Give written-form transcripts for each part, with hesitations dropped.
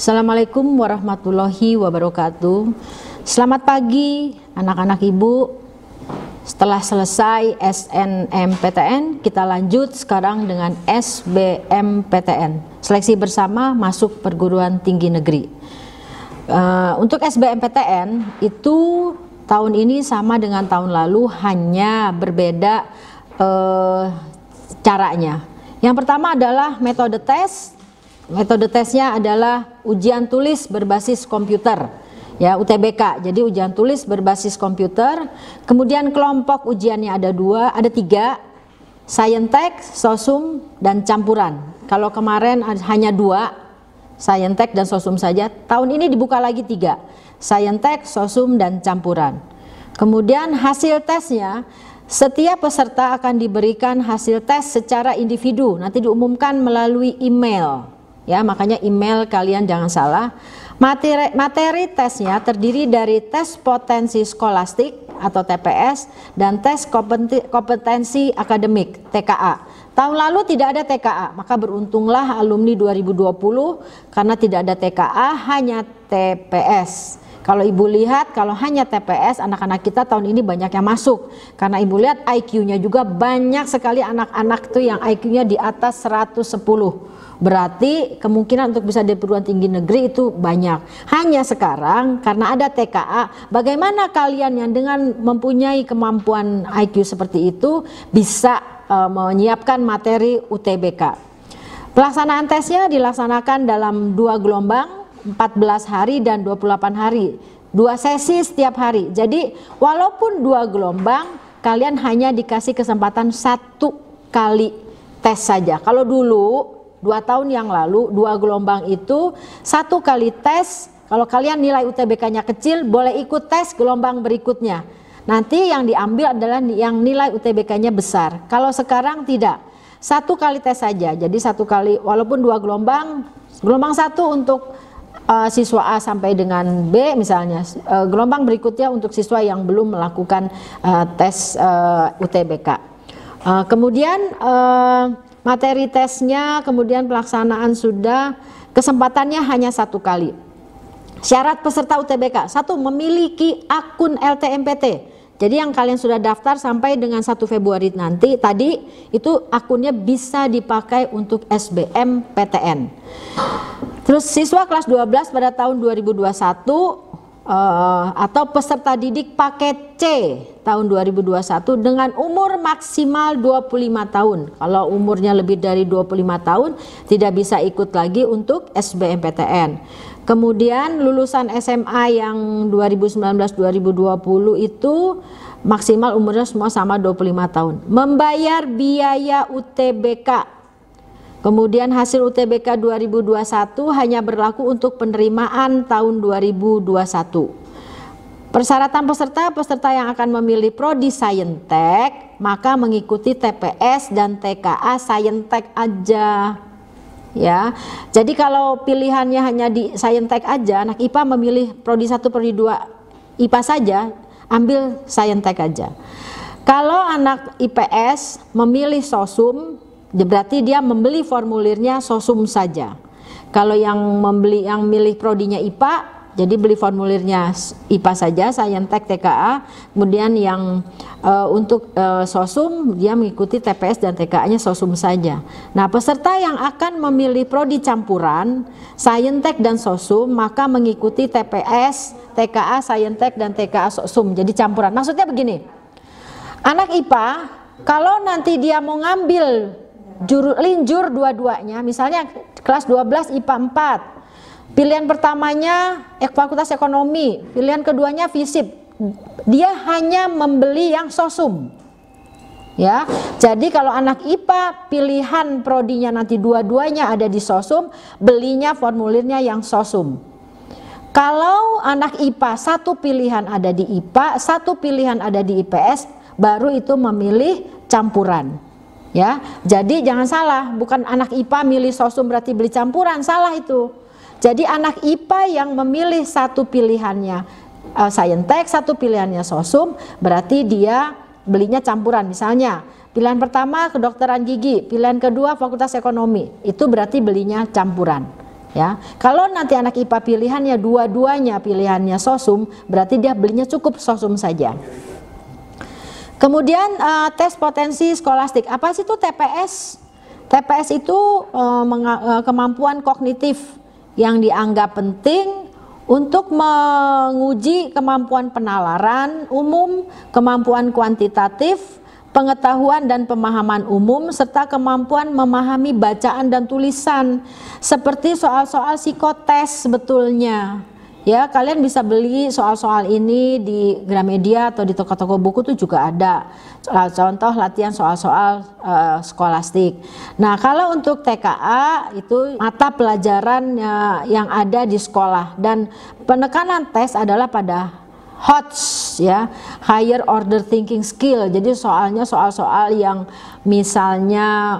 Assalamualaikum warahmatullahi wabarakatuh. Selamat pagi anak-anak ibu. Setelah selesai SNMPTN, kita lanjut sekarang dengan SBMPTN, seleksi bersama masuk perguruan tinggi negeri. Untuk SBMPTN itu tahun ini sama dengan tahun lalu, hanya berbeda caranya. Yang pertama adalah metode tes. Metode tesnya adalah ujian tulis berbasis komputer, ya, UTBK. Jadi ujian tulis berbasis komputer. Kemudian kelompok ujiannya ada tiga, Saintek, Sosum, dan campuran. Kalau kemarin hanya 2, Saintek dan Sosum saja. Tahun ini dibuka lagi 3, Saintek, Sosum, dan campuran. Kemudian hasil tesnya, setiap peserta akan diberikan hasil tes secara individu. Nanti diumumkan melalui email. Ya, makanya email kalian jangan salah. Materi tesnya terdiri dari tes potensi skolastik atau TPS dan tes kompetensi akademik TKA. Tahun lalu tidak ada TKA, maka beruntunglah alumni 2020 karena tidak ada TKA, hanya TPS. Kalau ibu lihat, kalau hanya TPS, anak-anak kita tahun ini banyak yang masuk. Karena ibu lihat IQ-nya juga banyak sekali anak-anak tuh yang IQ-nya di atas 110. Berarti kemungkinan untuk bisa di perguruan tinggi negeri itu banyak. Hanya sekarang karena ada TKA, bagaimana kalian yang dengan mempunyai kemampuan IQ seperti itu bisa menyiapkan materi UTBK. Pelaksanaan tesnya dilaksanakan dalam 2 gelombang, 14 hari dan 28 hari, 2 sesi setiap hari. Jadi walaupun 2 gelombang, kalian hanya dikasih kesempatan 1 kali tes saja. Kalau dulu 2 tahun yang lalu 2 gelombang itu 1 kali tes. Kalau kalian nilai UTBK-nya kecil, boleh ikut tes gelombang berikutnya. Nanti yang diambil adalah yang nilai UTBK-nya besar. Kalau sekarang tidak, 1 kali tes saja. Jadi 1 kali, walaupun 2 gelombang, gelombang 1 untuk siswa A sampai dengan B misalnya, gelombang berikutnya untuk siswa yang belum melakukan tes UTBK. Kemudian materi tesnya, kemudian pelaksanaan sudah, kesempatannya hanya 1 kali. Syarat peserta UTBK, 1, memiliki akun LTMPT. Jadi yang kalian sudah daftar sampai dengan 1 Februari nanti tadi, itu akunnya bisa dipakai untuk SBMPTN. Terus siswa kelas 12 pada tahun 2021 atau peserta didik paket C tahun 2021 dengan umur maksimal 25 tahun. Kalau umurnya lebih dari 25 tahun tidak bisa ikut lagi untuk SBMPTN. Kemudian lulusan SMA yang 2019-2020 itu maksimal umurnya semua sama 25 tahun. Membayar biaya UTBK. Kemudian hasil UTBK 2021 hanya berlaku untuk penerimaan tahun 2021. Persyaratan peserta yang akan memilih prodi Saintek maka mengikuti TPS dan TKA Saintek aja. Ya. Jadi kalau pilihannya hanya di Saintek aja, anak IPA memilih prodi 1, prodi 2 IPA saja, ambil Saintek aja. Kalau anak IPS memilih Sosum, berarti dia membeli formulirnya Sosum saja. Kalau yang milih prodinya IPA, jadi beli formulirnya IPA saja, Saintek, TKA. Kemudian yang untuk Sosum dia mengikuti TPS dan TKA-nya Sosum saja. Nah, peserta yang akan memilih prodi campuran Saintek dan Sosum maka mengikuti TPS, TKA, Saintek dan TKA Sosum. Jadi campuran. Maksudnya begini, anak IPA kalau nanti dia mau ngambil linjur dua-duanya, misalnya kelas 12 IPA 4, pilihan pertamanya Fakultas Ekonomi, pilihan keduanya FISIP, dia hanya membeli yang Sosum. Ya, jadi kalau anak IPA pilihan prodinya nanti dua-duanya ada di Sosum, belinya formulirnya yang Sosum. Kalau anak IPA 1 pilihan ada di IPA, 1 pilihan ada di IPS, baru itu memilih campuran. Ya, jadi jangan salah, bukan anak IPA milih Sosum berarti beli campuran, salah itu. Jadi anak IPA yang memilih 1 pilihannya Saintek, 1 pilihannya Sosum, berarti dia belinya campuran. Misalnya pilihan pertama kedokteran gigi, pilihan kedua Fakultas Ekonomi, itu berarti belinya campuran. Ya, kalau nanti anak IPA pilihannya dua-duanya pilihannya sosum, berarti dia belinya cukup sosum saja. Kemudian tes potensi skolastik. Apa sih itu TPS? TPS itu kemampuan kognitif yang dianggap penting untuk menguji kemampuan penalaran umum, kemampuan kuantitatif, pengetahuan dan pemahaman umum, serta kemampuan memahami bacaan dan tulisan, seperti soal-soal psikotes sebetulnya. Ya, kalian bisa beli soal-soal ini di Gramedia atau di toko-toko buku tuh juga ada. Contoh latihan soal-soal skolastik. Nah, kalau untuk TKA itu mata pelajaran yang ada di sekolah, dan penekanan tes adalah pada HOTS, ya, higher order thinking skill. Jadi soalnya soal-soal yang misalnya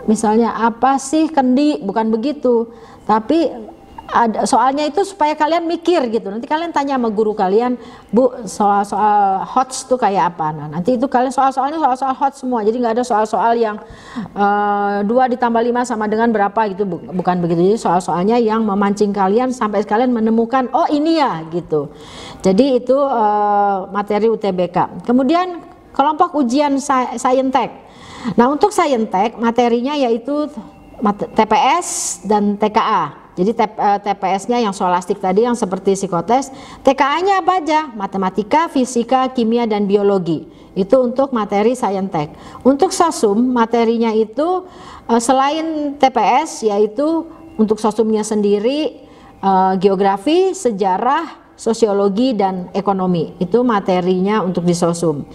misalnya apa sih kendi, bukan begitu, tapi ada soalnya itu supaya kalian mikir gitu. Nanti kalian tanya sama guru kalian, Bu, soal-soal HOTS tuh kayak apa. Nah, nanti itu kalian soal-soalnya soal-soal HOTS semua, jadi nggak ada soal-soal yang 2 ditambah 5 sama dengan berapa gitu, bukan begitu. Jadi soal-soalnya yang memancing kalian sampai kalian menemukan, oh ini ya gitu. Jadi itu materi UTBK. Kemudian kelompok ujian Saintek. Nah, untuk Saintek materinya yaitu TPS dan TKA. Jadi TPS-nya yang skolastik tadi yang seperti psikotes, TKA-nya apa aja? Matematika, fisika, kimia, dan biologi. Itu untuk materi Saintek. Untuk sosum materinya itu selain TPS yaitu untuk sosumnya sendiri geografi, sejarah, sosiologi, dan ekonomi. Itu materinya untuk di sosum.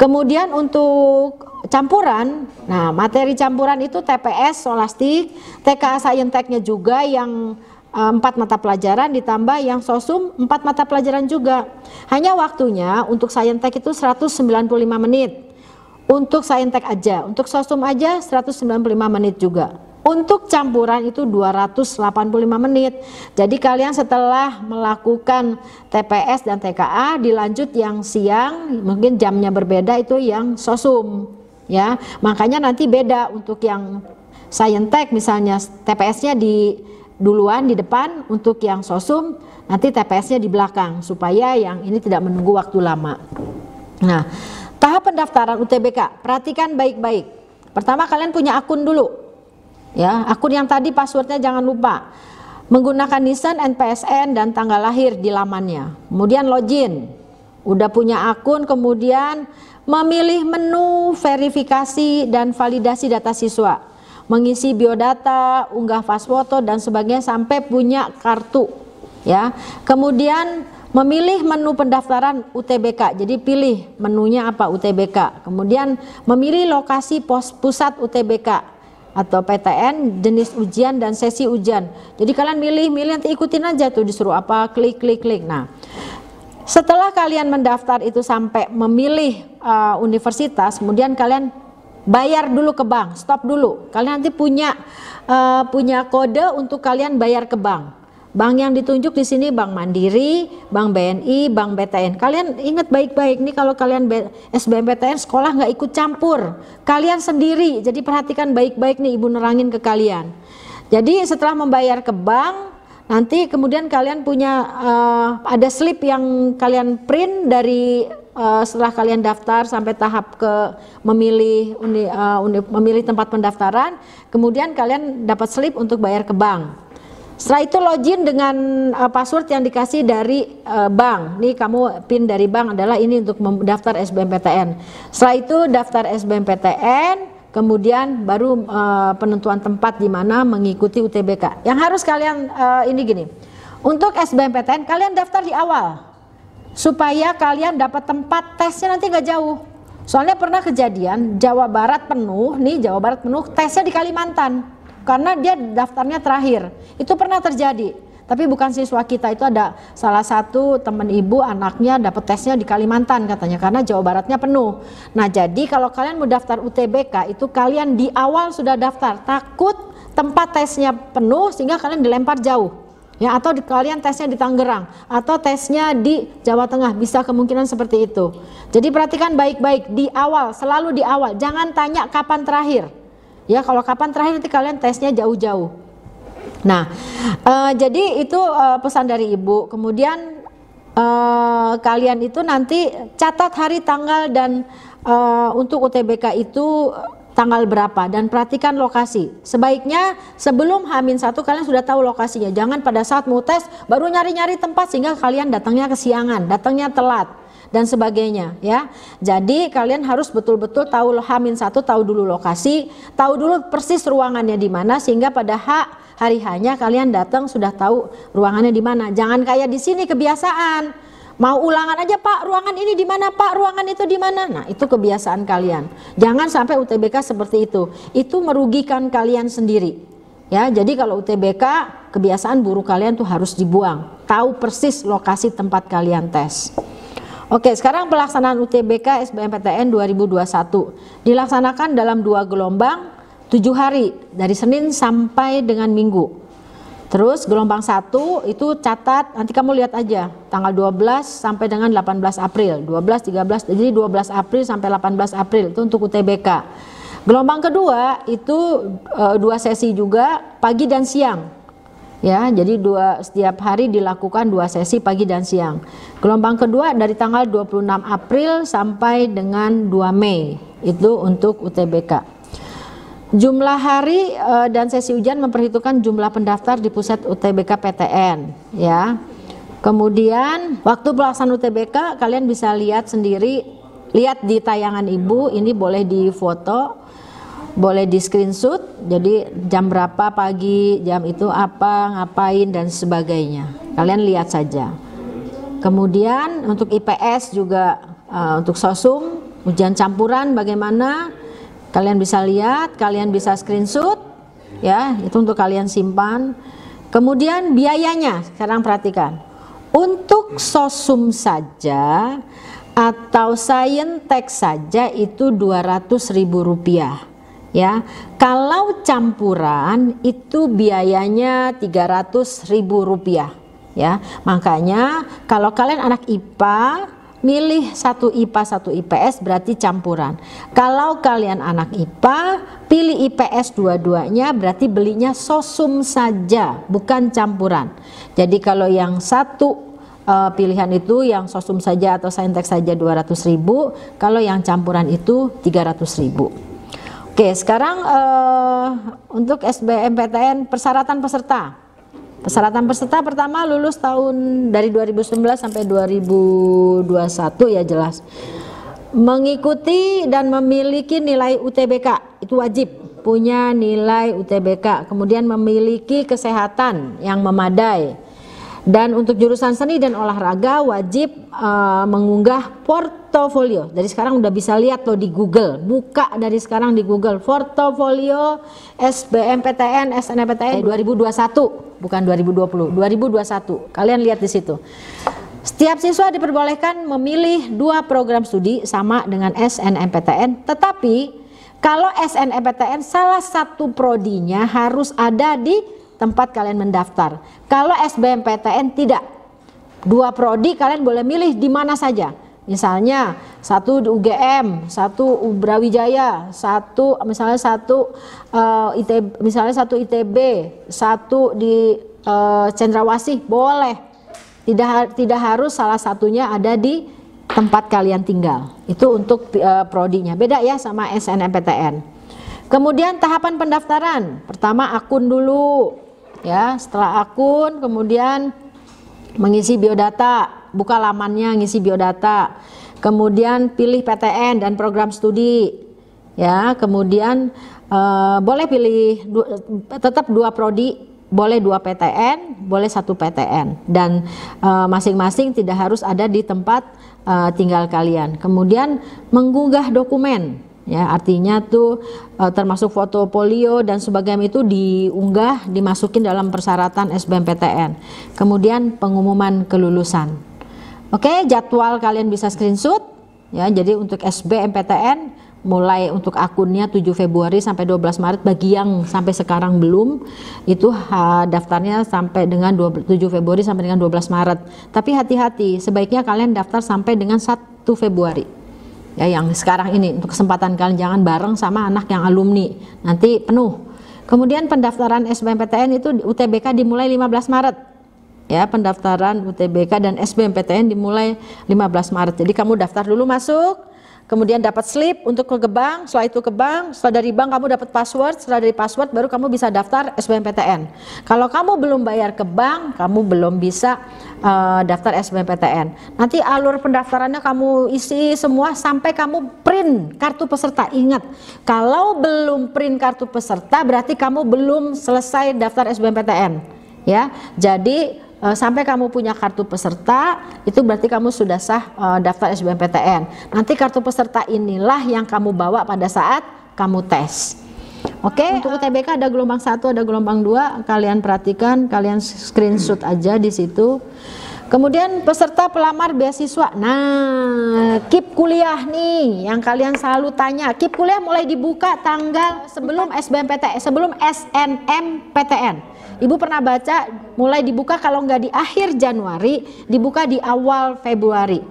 Kemudian untuk campuran, nah materi campuran itu TPS skolastik, TKA Sainteknya juga yang 4 mata pelajaran ditambah yang sosum 4 mata pelajaran juga. Hanya waktunya untuk Saintek itu 195 menit. Untuk Saintek aja, untuk sosum aja 195 menit juga. Untuk campuran itu 285 menit. Jadi kalian setelah melakukan TPS dan TKA dilanjut yang siang, mungkin jamnya berbeda, itu yang sosum. Ya, makanya nanti beda untuk yang Saintek misalnya TPS-nya di duluan di depan, untuk yang sosum nanti TPS-nya di belakang supaya yang ini tidak menunggu waktu lama. Nah, tahap pendaftaran UTBK, perhatikan baik-baik. Pertama kalian punya akun dulu. Ya, akun yang tadi passwordnya jangan lupa. Menggunakan NISN, NPSN, dan tanggal lahir di lamannya. Kemudian login. Udah punya akun, kemudian memilih menu verifikasi dan validasi data siswa, mengisi biodata, unggah fast foto dan sebagainya sampai punya kartu, ya. Kemudian memilih menu pendaftaran UTBK, jadi pilih menunya apa, UTBK. Kemudian memilih lokasi pusat UTBK atau PTN, jenis ujian dan sesi ujian. Jadi kalian milih nanti ikutin aja tuh disuruh apa, klik. Nah, setelah kalian mendaftar itu sampai memilih universitas, kemudian kalian bayar dulu ke bank, stop dulu. Kalian nanti punya kode untuk kalian bayar ke bank. Bank yang ditunjuk di sini Bank Mandiri, Bank BNI, Bank BTN. Kalian ingat baik-baik nih, kalau kalian SBMPTN sekolah nggak ikut campur, kalian sendiri. Jadi perhatikan baik-baik nih, Ibu nerangin ke kalian. Jadi setelah membayar ke bank, nanti kemudian kalian punya ada slip yang kalian print dari setelah kalian daftar sampai tahap ke memilih tempat pendaftaran. Kemudian kalian dapat slip untuk bayar ke bank. Setelah itu login dengan password yang dikasih dari bank. Nih kamu PIN dari bank adalah ini untuk mendaftar SBMPTN. Setelah itu daftar SBMPTN, kemudian baru penentuan tempat di mana mengikuti UTBK. Yang harus kalian ini gini. Untuk SBMPTN kalian daftar di awal supaya kalian dapat tempat tesnya nanti nggak jauh. Soalnya pernah kejadian Jawa Barat penuh, tesnya di Kalimantan. Karena dia daftarnya terakhir, itu pernah terjadi. Tapi bukan siswa kita, itu ada salah satu teman ibu, anaknya dapat tesnya di Kalimantan katanya, karena Jawa Baratnya penuh. Nah, jadi kalau kalian mau daftar UTBK itu kalian di awal sudah daftar, takut tempat tesnya penuh sehingga kalian dilempar jauh. Ya, atau kalian tesnya di Tangerang atau tesnya di Jawa Tengah, bisa kemungkinan seperti itu. Jadi perhatikan baik-baik di awal, selalu di awal, jangan tanya kapan terakhir. Ya, kalau kapan terakhir nanti kalian tesnya jauh-jauh. Nah, jadi itu pesan dari Ibu. Kemudian kalian itu nanti catat hari, tanggal, dan untuk UTBK itu tanggal berapa, dan perhatikan lokasi. Sebaiknya sebelum H-1 kalian sudah tahu lokasinya. Jangan pada saat mau tes baru nyari-nyari tempat sehingga kalian datangnya kesiangan, datangnya telat dan sebagainya ya. Jadi kalian harus betul-betul tahu H-1, tahu dulu lokasi, tahu dulu persis ruangannya di mana, sehingga pada hari H-nya kalian datang sudah tahu ruangannya di mana. Jangan kayak di sini kebiasaan mau ulangan aja, Pak ruangan ini di mana, Pak ruangan itu di mana. Nah, itu kebiasaan kalian. Jangan sampai UTBK seperti itu. Itu merugikan kalian sendiri. Ya, jadi kalau UTBK kebiasaan buruk kalian tuh harus dibuang. Tahu persis lokasi tempat kalian tes. Oke, sekarang pelaksanaan UTBK SBMPTN 2021 dilaksanakan dalam 2 gelombang 7 hari dari Senin sampai dengan Minggu. Terus gelombang 1 itu catat, nanti kamu lihat aja tanggal 12 sampai dengan 18 April, 12, 13, jadi 12 April sampai 18 April itu untuk UTBK. Gelombang kedua itu 2 sesi juga, pagi dan siang. Ya, jadi setiap hari dilakukan 2 sesi pagi dan siang. Gelombang kedua dari tanggal 26 April sampai dengan 2 Mei itu untuk UTBK. Jumlah hari dan sesi ujian memperhitungkan jumlah pendaftar di pusat UTBK PTN ya. Kemudian waktu pelaksanaan UTBK kalian bisa lihat sendiri, lihat di tayangan Ibu, ini boleh difoto, boleh di screenshot, jadi jam berapa pagi, jam itu apa, ngapain dan sebagainya. Kalian lihat saja. Kemudian untuk IPS juga untuk sosum, ujian campuran bagaimana, kalian bisa lihat, kalian bisa screenshot ya, itu untuk kalian simpan. Kemudian biayanya, sekarang perhatikan. Untuk sosum saja atau saintek saja itu Rp200.000 ya. Kalau campuran itu biayanya Rp300.000 ya. Makanya kalau kalian anak IPA milih 1 IPA 1 IPS berarti campuran. Kalau kalian anak IPA pilih IPS dua-duanya berarti belinya sosum saja bukan campuran. Jadi kalau yang satu pilihan itu yang sosum saja atau saintek saja Rp200.000, kalau yang campuran itu Rp300.000. Oke, sekarang untuk SBMPTN persyaratan peserta. Persyaratan peserta pertama lulus tahun dari 2019 sampai 2021 ya jelas. Mengikuti dan memiliki nilai UTBK, itu wajib punya nilai UTBK. Kemudian memiliki kesehatan yang memadai. Dan untuk jurusan seni dan olahraga wajib mengunggah portofolio. Dari sekarang udah bisa lihat loh di Google, buka dari sekarang di Google portofolio SBMPTN SNMPTN 2021, bukan 2020, 2021. Kalian lihat di situ. Setiap siswa diperbolehkan memilih 2 program studi sama dengan SNMPTN, tetapi kalau SNMPTN salah satu prodinya harus ada di tempat kalian mendaftar. Kalau SBMPTN tidak, 2 prodi kalian boleh milih di mana saja. Misalnya 1 di UGM, 1 Brawijaya, 1 misalnya 1 ITB, misalnya 1 ITB, 1 di Cendrawasih, boleh. Tidak harus salah satunya ada di tempat kalian tinggal. Itu untuk prodinya. Beda ya sama SNMPTN. Kemudian tahapan pendaftaran. Pertama akun dulu. Ya, setelah akun kemudian mengisi biodata, buka lamannya, ngisi biodata. Kemudian pilih PTN dan program studi. Ya, kemudian boleh pilih tetap 2 prodi, boleh 2 PTN, boleh 1 PTN, dan masing-masing tidak harus ada di tempat tinggal kalian. Kemudian mengunggah dokumen. Ya, artinya tuh termasuk foto polio dan sebagainya itu diunggah, dimasukin dalam persyaratan SBMPTN. Kemudian pengumuman kelulusan. Oke, jadwal kalian bisa screenshot ya. Jadi untuk SBMPTN mulai untuk akunnya 7 Februari sampai 12 Maret bagi yang sampai sekarang belum, itu daftarnya sampai dengan 7 Februari sampai dengan 12 Maret. Tapi hati-hati, sebaiknya kalian daftar sampai dengan 1 Februari. ya, yang sekarang ini untuk kesempatan kalian, jangan bareng sama anak yang alumni, nanti penuh. Kemudian pendaftaran SBMPTN itu UTBK dimulai 15 Maret. Ya, pendaftaran UTBK dan SBMPTN dimulai 15 Maret. Jadi kamu daftar dulu masuk, kemudian dapat slip untuk ke bank, setelah itu ke bank, setelah dari bank kamu dapat password, setelah dari password baru kamu bisa daftar SBMPTN. Kalau kamu belum bayar ke bank, kamu belum bisa daftar SBMPTN. Nanti alur pendaftarannya kamu isi semua sampai kamu print kartu peserta. Ingat, kalau belum print kartu peserta berarti kamu belum selesai daftar SBMPTN. Ya, jadi sampai kamu punya kartu peserta itu berarti kamu sudah sah daftar SBMPTN. Nanti kartu peserta inilah yang kamu bawa pada saat kamu tes. Oke, untuk UTBK ada gelombang 1, ada gelombang 2, kalian perhatikan, kalian screenshot aja di situ. Kemudian peserta pelamar beasiswa. Nah, KIP kuliah nih yang kalian selalu tanya. KIP kuliah mulai dibuka tanggal sebelum SBMPTN, sebelum SNMPTN. Ibu pernah baca mulai dibuka kalau nggak di akhir Januari, dibuka di awal Februari.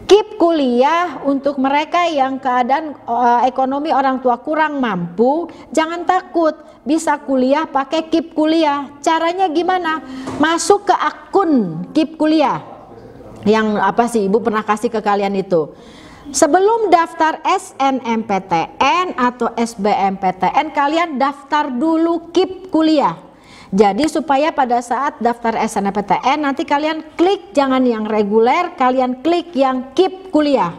KIP kuliah untuk mereka yang keadaan ekonomi orang tua kurang mampu, jangan takut, bisa kuliah pakai KIP kuliah. Caranya gimana? Masuk ke akun KIP kuliah. Yang apa sih Ibu pernah kasih ke kalian itu. Sebelum daftar SNMPTN atau SBMPTN, kalian daftar dulu KIP kuliah. Jadi supaya pada saat daftar SNMPTN nanti kalian klik jangan yang reguler, kalian klik yang KIP kuliah.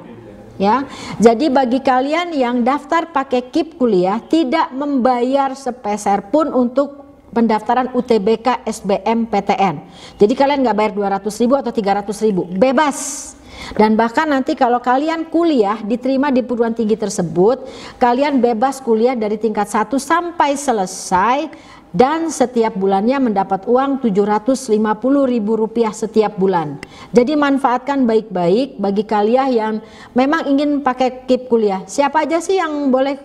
Ya. Jadi bagi kalian yang daftar pakai KIP kuliah tidak membayar sepeser pun untuk pendaftaran UTBK SBMPTN. Jadi kalian nggak bayar 200.000 atau 300.000, bebas. Dan bahkan nanti kalau kalian kuliah diterima di perguruan tinggi tersebut, kalian bebas kuliah dari tingkat 1 sampai selesai. Dan setiap bulannya mendapat uang Rp750.000 setiap bulan. Jadi manfaatkan baik-baik bagi kalian yang memang ingin pakai KIP kuliah. Siapa aja sih yang boleh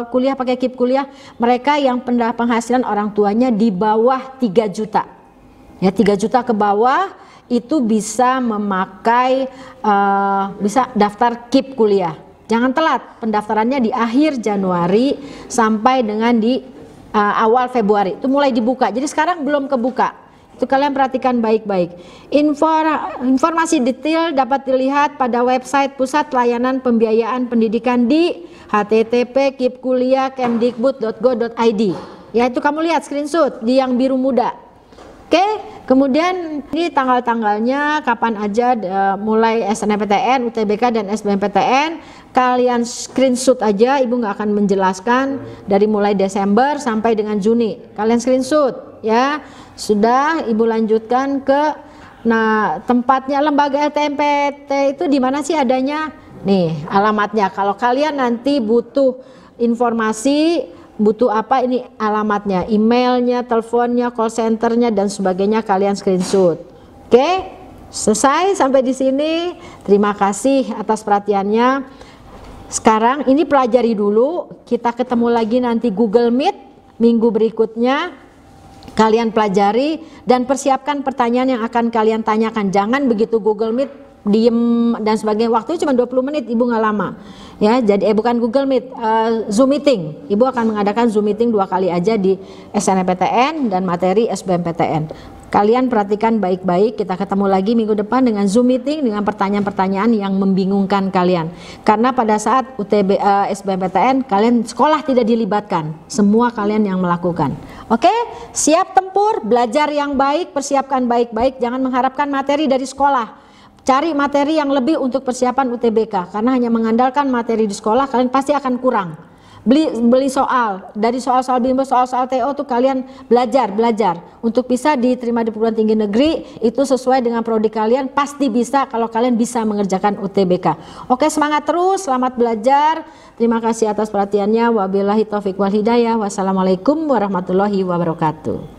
kuliah pakai KIP kuliah? Mereka yang penghasilan orang tuanya di bawah 3 juta. Ya, 3 juta ke bawah itu bisa memakai bisa daftar KIP kuliah. Jangan telat, pendaftarannya di akhir Januari sampai dengan di awal Februari itu mulai dibuka. Jadi sekarang belum kebuka. Itu kalian perhatikan baik-baik. Informasi detail dapat dilihat pada website Pusat Layanan Pembiayaan Pendidikan di http://kipkuliah.kemdikbud.go.id. Ya, itu kamu lihat screenshot di yang biru muda. Oke, kemudian ini tanggal-tanggalnya kapan aja mulai SNMPTN, UTBK dan SBMPTN. Kalian screenshot aja, Ibu nggak akan menjelaskan dari mulai Desember sampai dengan Juni. Kalian screenshot ya. Sudah, Ibu lanjutkan ke tempatnya lembaga LTMPT itu di mana sih adanya? Nih, alamatnya. Kalau kalian nanti butuh informasi, butuh apa ini alamatnya, emailnya, teleponnya, call centernya dan sebagainya, kalian screenshot. Oke, selesai sampai di sini. Terima kasih atas perhatiannya. Sekarang ini pelajari dulu, kita ketemu lagi nanti Google Meet minggu berikutnya. Kalian pelajari dan persiapkan pertanyaan yang akan kalian tanyakan. Jangan begitu Google Meet diem dan sebagainya, waktunya cuma 20 menit, Ibu nggak lama ya. Jadi bukan Google Meet, Zoom meeting. Ibu akan mengadakan Zoom meeting 2 kali aja di SNMPTN dan materi SBMPTN. Kalian perhatikan baik-baik, kita ketemu lagi minggu depan dengan Zoom meeting dengan pertanyaan-pertanyaan yang membingungkan kalian. Karena pada saat SBMPTN kalian sekolah tidak dilibatkan, semua kalian yang melakukan. Oke, siap tempur, belajar yang baik, persiapkan baik-baik, jangan mengharapkan materi dari sekolah. Cari materi yang lebih untuk persiapan UTBK, karena hanya mengandalkan materi di sekolah kalian pasti akan kurang. Beli soal, dari soal-soal bimbel, soal-soal TO tuh kalian belajar untuk bisa diterima di perguruan tinggi negeri. Itu sesuai dengan prodi kalian, pasti bisa kalau kalian bisa mengerjakan UTBK. Oke, semangat terus, selamat belajar. Terima kasih atas perhatiannya. Wabillahi taufiq wal hidayah. Wassalamualaikum warahmatullahi wabarakatuh.